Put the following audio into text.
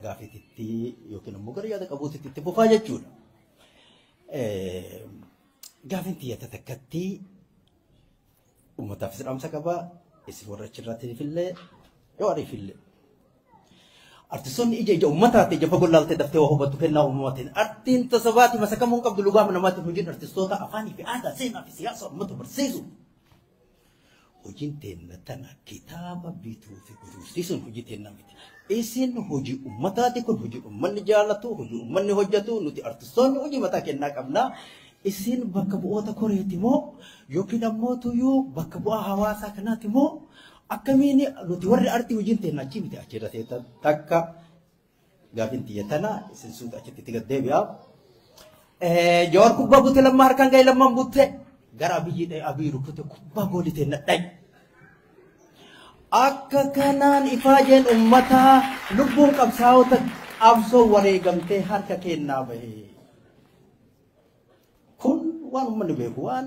Gaafetitti yookiin immoo gara yaada qabuutitti itti fufaa jechuudha. Gaafetti yaada takkatti uummataaf sidhaamsa qabaa isin warra achirraatiif illee yoo ariif illee. Artistoonni ija uummataati ija fagoo laaltee daftee waa hubattu kennaa uummatiin artiin tasabaati masakamuun qabdu lugaama namaatti hojiin artistoota afaanii fi aadaa seenaa fi siyaasa uummata barsiisu. Hojiin teenya tana kitaaba bituu fi gurgursiisuun hojii teenya miti. Isin hojii uummataati kun hojii uummanni jaallatu hojii uummanni hojjetu nuti artistoonni hojii mataa kennaa qabna. Isin bakka bu'oota koreeti moo yookiin ammoo tuyyuu bakka bu'aa hawaasaa kanaati moo akkamiin nuti warri artii hojiin teenya achi miti achirra teessa takka gaafin tiyya tana isin suuta achitti itti gaddeebi'a. Joor kubbaa buute lammaa harkaan ga'e lammaan buute gara biyyi dha'e abii rukute kubbaa goolii teenya dha'e. Akka kanaan ifaajeen uummataa lubbuun qabsaa'ota qabsoo wareegamtee harka kennaa bahe. Kun waan uummanni beeku waan